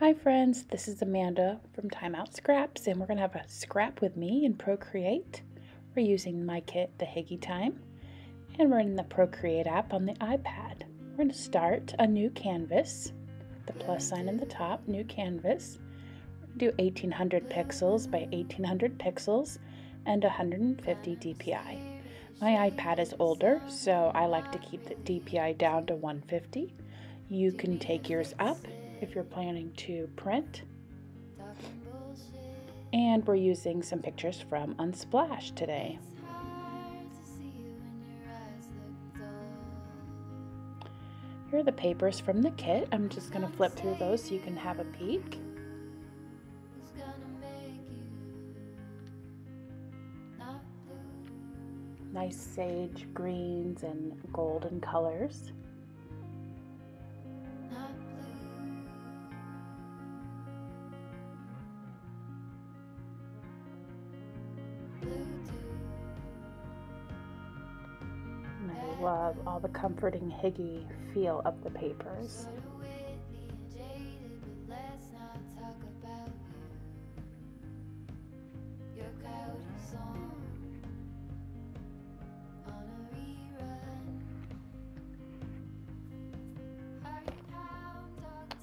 Hi friends, this is Amanda from Time Out Scraps, and we're going to have a scrap with me in Procreate. We're using my kit, the Hygge Time, and we're in the Procreate app on the iPad. We're going to start a new canvas, the plus sign in the top, new canvas. Do 1800 pixels by 1800 pixels and 150 dpi. My iPad is older, so I like to keep the dpi down to 150. You can take yours up if you're planning to print. And we're using some pictures from Unsplash today. Here are the papers from the kit. I'm just going to flip through those so you can have a peek. Nice sage greens and golden colors. And I love all the comforting Hygge feel of the papers.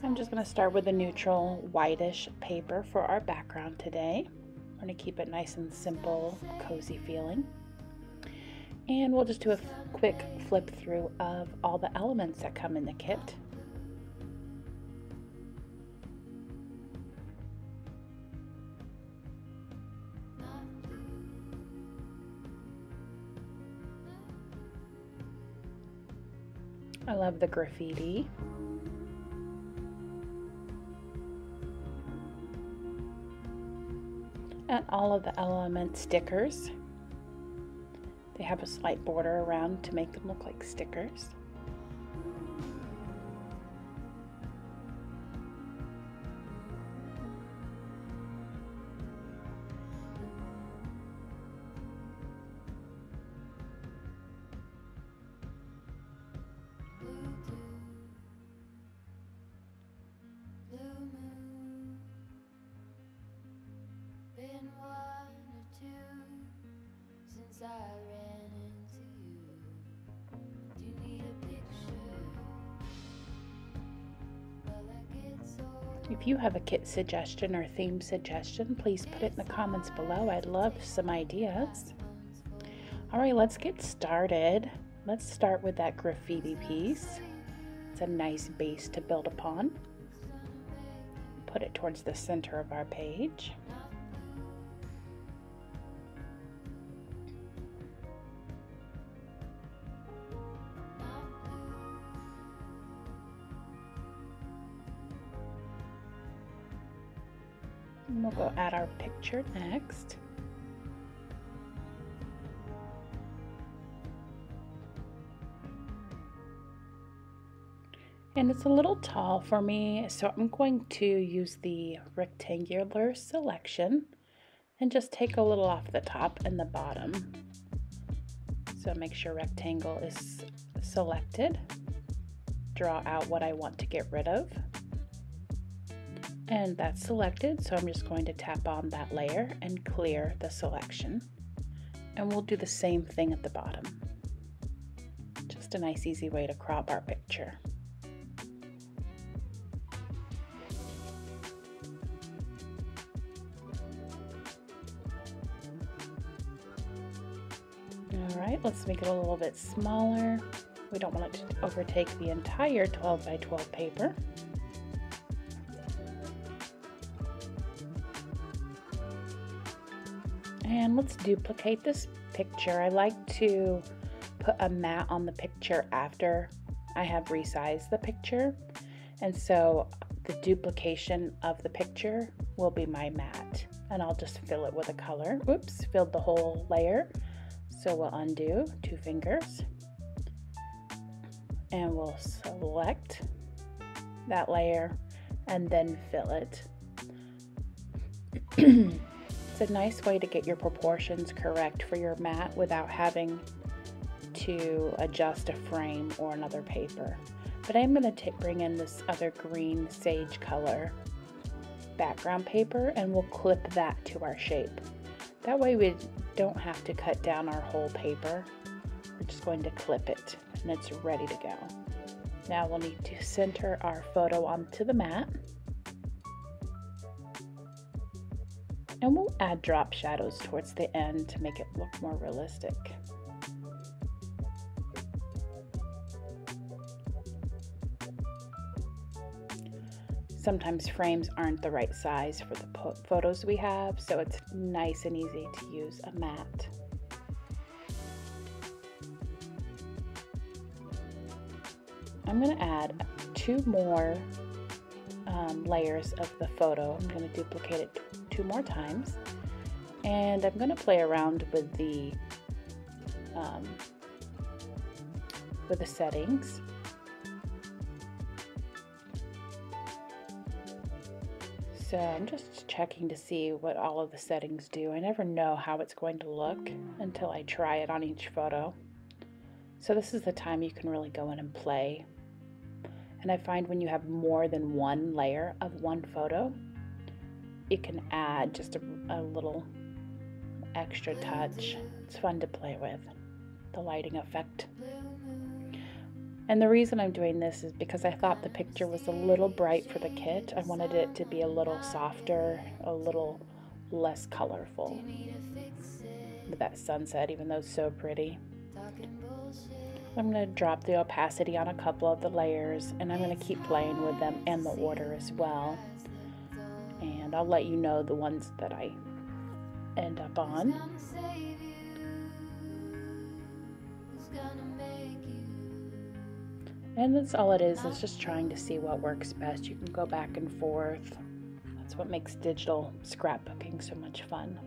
I'm just going to start with a neutral whitish paper for our background today. We're going to keep it nice and simple, cozy feeling. And we'll just do a quick flip through of all the elements that come in the kit. I love the graffiti. And all of the element stickers. They have a slight border around to make them look like stickers. If you have a kit suggestion or theme suggestion, please put it in the comments below. I'd love some ideas. All right, let's get started. Let's start with that graffiti piece. It's a nice base to build upon. Put it towards the center of our page. And we'll go add our picture next. And it's a little tall for me, so I'm going to use the rectangular selection and just take a little off the top and the bottom. So make sure rectangle is selected. Draw out what I want to get rid of. And that's selected, so I'm just going to tap on that layer and clear the selection. And we'll do the same thing at the bottom. Just a nice easy way to crop our picture. All right, let's make it a little bit smaller. We don't want it to overtake the entire 12 by 12 paper. And let's duplicate this picture. I like to put a mat on the picture after I have resized the picture. And so the duplication of the picture will be my mat. And I'll just fill it with a color. Oops, filled the whole layer. So we'll undo, 2 fingers. And we'll select that layer and then fill it. It's a nice way to get your proportions correct for your mat without having to adjust a frame or another paper. But I'm going to bring in this other green sage color background paper and we'll clip that to our shape. That way we don't have to cut down our whole paper. We're just going to clip it and it's ready to go. Now we'll need to center our photo onto the mat. And we'll add drop shadows towards the end to make it look more realistic. Sometimes frames aren't the right size for the photos we have, so it's nice and easy to use a mat. I'm going to add 2 more layers of the photo. I'm going to duplicate it 2 more times, and I'm going to play around with the settings. So I'm just checking to see what all of the settings do. I never know how it's going to look until I try it on each photo. So this is the time you can really go in and play. And I find when you have more than one layer of one photo, it can add just a little extra touch. It's fun to play with, the lighting effect. And the reason I'm doing this is because I thought the picture was a little bright for the kit. I wanted it to be a little softer, a little less colorful with that sunset, even though it's so pretty. I'm going to drop the opacity on a couple of the layers, and I'm going to keep playing with them and the order as well. And I'll let you know the ones that I end up on. And that's all it is just trying to see what works best. You can go back and forth. That's what makes digital scrapbooking so much fun.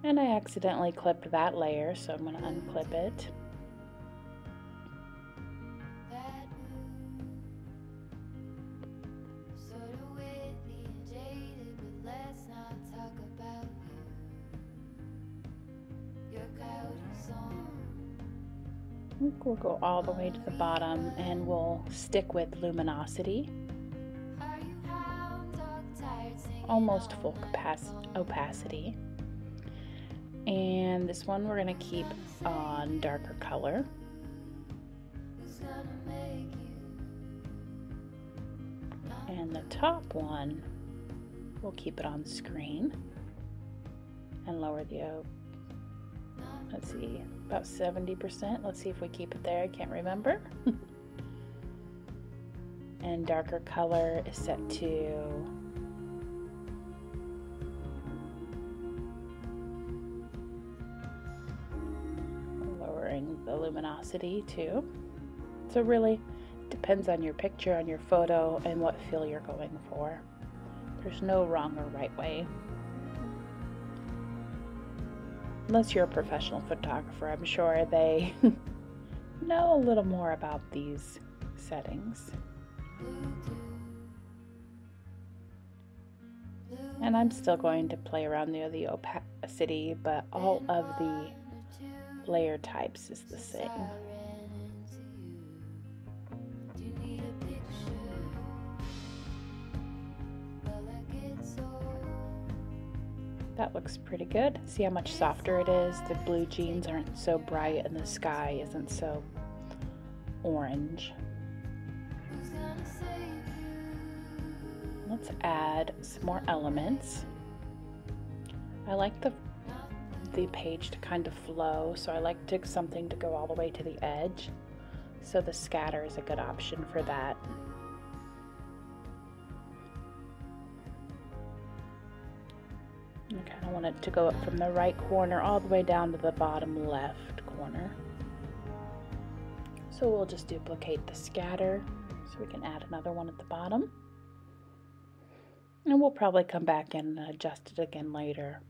And I accidentally clipped that layer, so I'm going to unclip it. We'll go all the way to the bottom and we'll stick with luminosity. Almost full opacity. And this one we're going to keep on darker color. And the top one, we'll keep it on screen and lower the let's see, about 70%. Let's see if we keep it there. I can't remember. And darker color is set to lowering the luminosity too. So really depends on your picture, on your photo, and what feel you're going for. There's no wrong or right way. Unless you're a professional photographer, I'm sure they know a little more about these settings. And I'm still going to play around the opacity, but all of the layer types is the same. That looks pretty good. See how much softer it is? The blue jeans aren't so bright and the sky isn't so orange. Let's add some more elements. I like the page to kind of flow, so I like something to go all the way to the edge. So the scatter is a good option for that. I kind of want it to go up from the right corner all the way down to the bottom left corner. So we'll just duplicate the scatter so we can add another one at the bottom. And we'll probably come back and adjust it again later.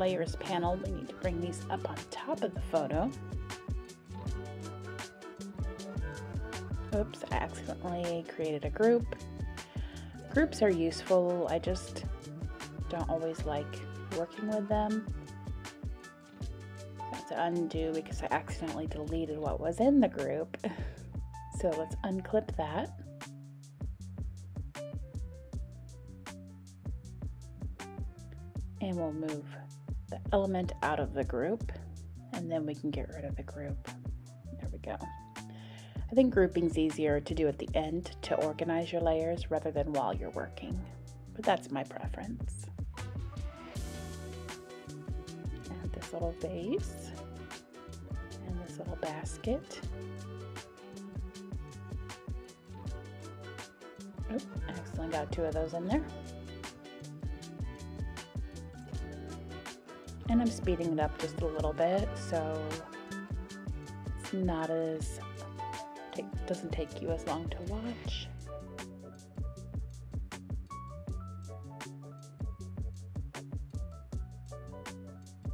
layers panel, we need to bring these up on top of the photo. Oops, I accidentally created a group. Groups are useful, I just don't always like working with them. I have to undo because I accidentally deleted what was in the group. So let's unclip that. And we'll move the element out of the group, and then we can get rid of the group. There we go. I think grouping's easier to do at the end to organize your layers rather than while you're working, but that's my preference. And this little vase, and this little basket. Oh, I accidentally got 2 of those in there. And I'm speeding it up just a little bit, so it's not as, doesn't take you as long to watch.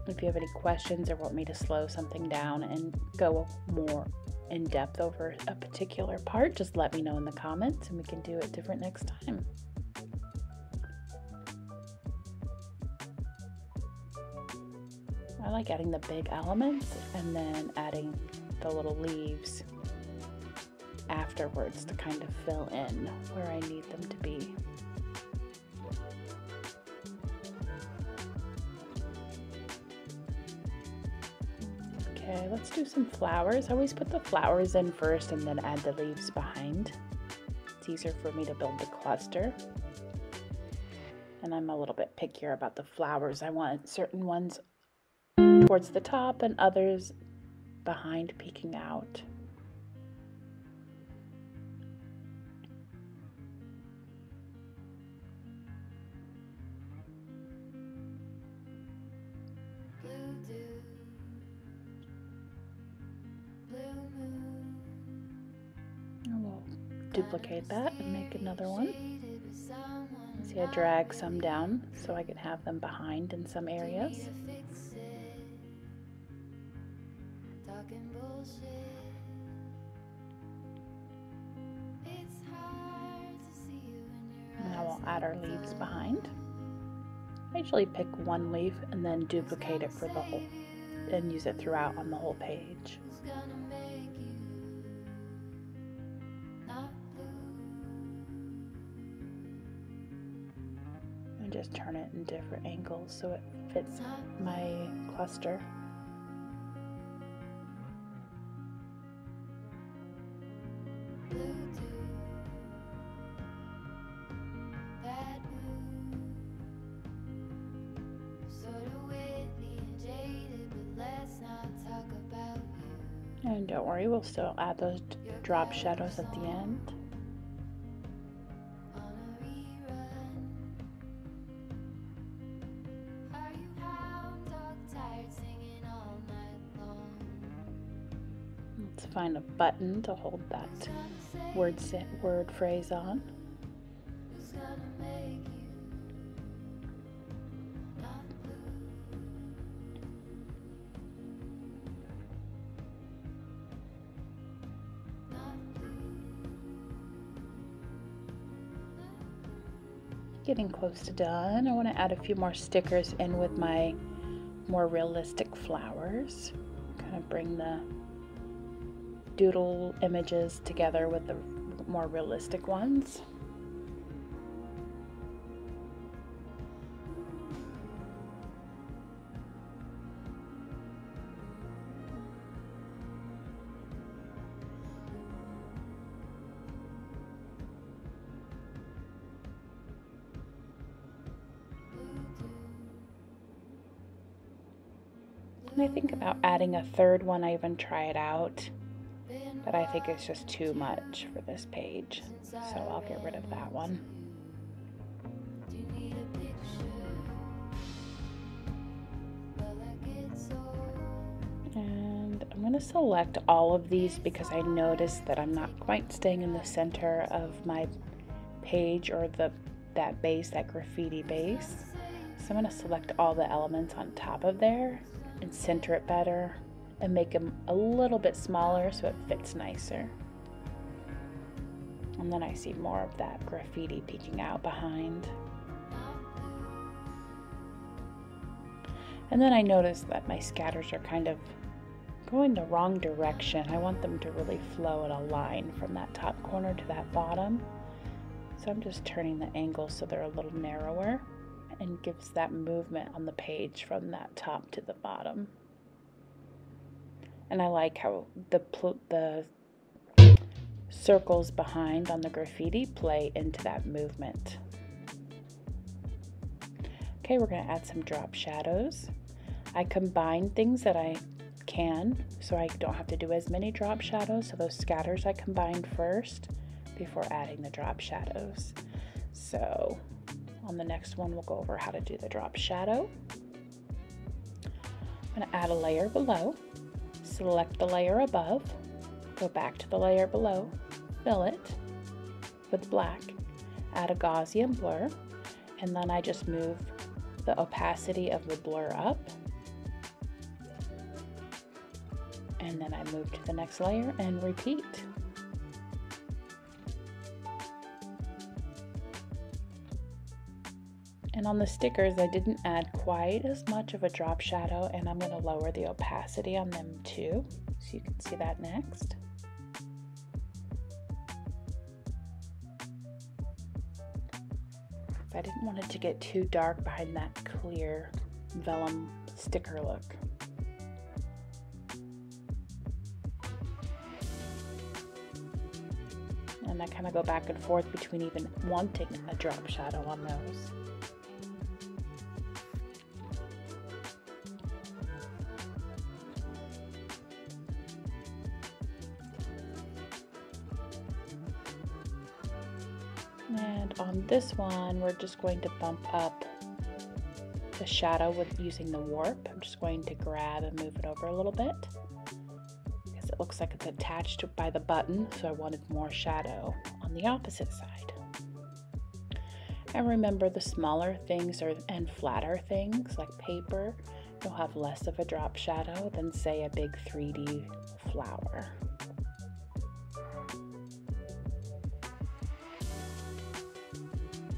If you have any questions or want me to slow something down and go more in depth over a particular part, just let me know in the comments and we can do it different next time. I like adding the big elements and then adding the little leaves afterwards to kind of fill in where I need them to be. Okay, let's do some flowers. I always put the flowers in first and then add the leaves behind. It's easier for me to build the cluster. And I'm a little bit pickier about the flowers. I want certain ones towards the top and others behind peeking out. And we'll duplicate that and make another one. See, I drag some down so I can have them behind in some areas. Now we'll add our leaves behind. I usually pick one leaf and then duplicate it for the whole, and use it throughout on the whole page. And just turn it in different angles so it fits my cluster. And don't worry, we'll still add those drop shadows at the end. Let's find a button to hold that word phrase on. Getting close to done. I want to add a few more stickers in with my more realistic flowers. Kind of bring the doodle images together with the more realistic ones. And I think about adding a third one. I even try it out, but I think it's just too much for this page, so I'll get rid of that one. And I'm going to select all of these because I noticed that I'm not quite staying in the center of my page or that base, that graffiti base. So I'm going to select all the elements on top of there and center it better and make them a little bit smaller so it fits nicer. And then I see more of that graffiti peeking out behind. And then I notice that my scatters are kind of going the wrong direction. I want them to really flow in a line from that top corner to that bottom. So I'm just turning the angles so they're a little narrower and gives that movement on the page from that top to the bottom. And I like how the circles behind on the graffiti play into that movement. Okay, we're going to add some drop shadows. I combine things that I can so I don't have to do as many drop shadows. So those scatters I combined first before adding the drop shadows. So on the next one, we'll go over how to do the drop shadow. I'm going to add a layer below, select the layer above, go back to the layer below, fill it with black, add a Gaussian blur, and then I just move the opacity of the blur up. And then I move to the next layer and repeat. And on the stickers, I didn't add quite as much of a drop shadow, and I'm going to lower the opacity on them too, so you can see that next. I didn't want it to get too dark behind that clear vellum sticker look. And I kind of go back and forth between even wanting a drop shadow on those. And on this one, we're just going to bump up the shadow with using the warp. I'm just going to grab and move it over a little bit because it looks like it's attached by the button, so I wanted more shadow on the opposite side. And remember, the smaller things and flatter things like paper, you'll have less of a drop shadow than, say, a big 3D flower.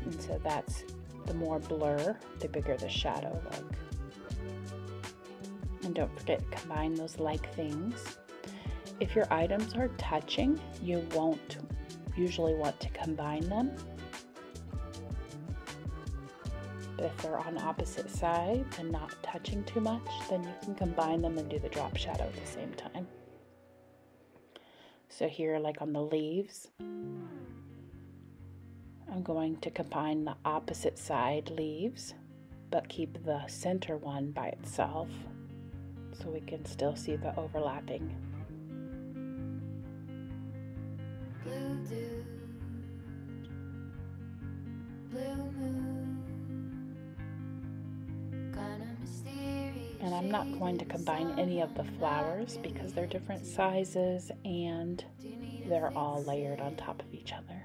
And so that's the more blur, the bigger the shadow look. And don't forget to combine those like things. If your items are touching, you won't usually want to combine them. But if they're on opposite sides and not touching too much, then you can combine them and do the drop shadow at the same time. So here, like on the leaves, I'm going to combine the opposite side leaves, but keep the center one by itself so we can still see the overlapping. Blue dew, blue moon, kind of mysterious. And I'm not going to combine any of the flowers because they're different sizes and they're all layered on top of each other.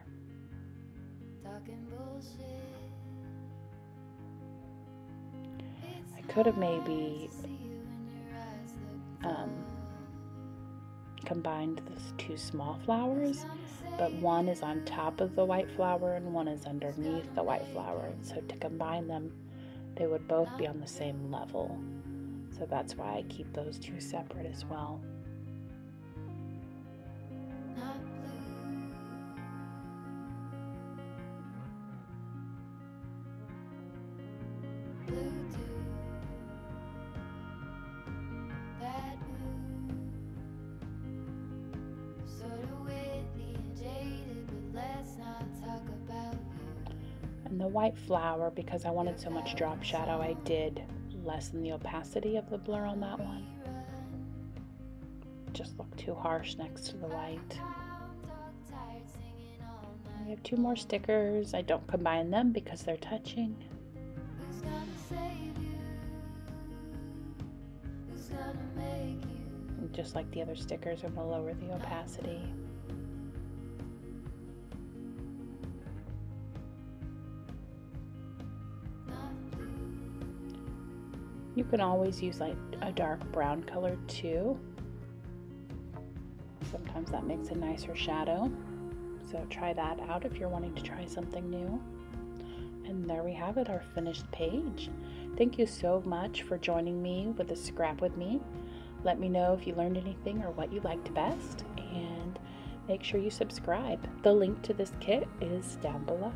I could have maybe combined those two small flowers, but one is on top of the white flower and one is underneath the white flower. And so to combine them, they would both be on the same level. So that's why I keep those two separate as well. And the white flower, because I wanted so much drop shadow, I did lessen the opacity of the blur on that one. It just looked too harsh next to the white. We have two more stickers. I don't combine them because they're touching. And just like the other stickers, I'm going to lower the opacity. You can always use like a dark brown color too. Sometimes that makes a nicer shadow. So try that out if you're wanting to try something new. And there we have it, our finished page. Thank you so much for joining me with a scrap with me. Let me know if you learned anything or what you liked best, and make sure you subscribe. The link to this kit is down below.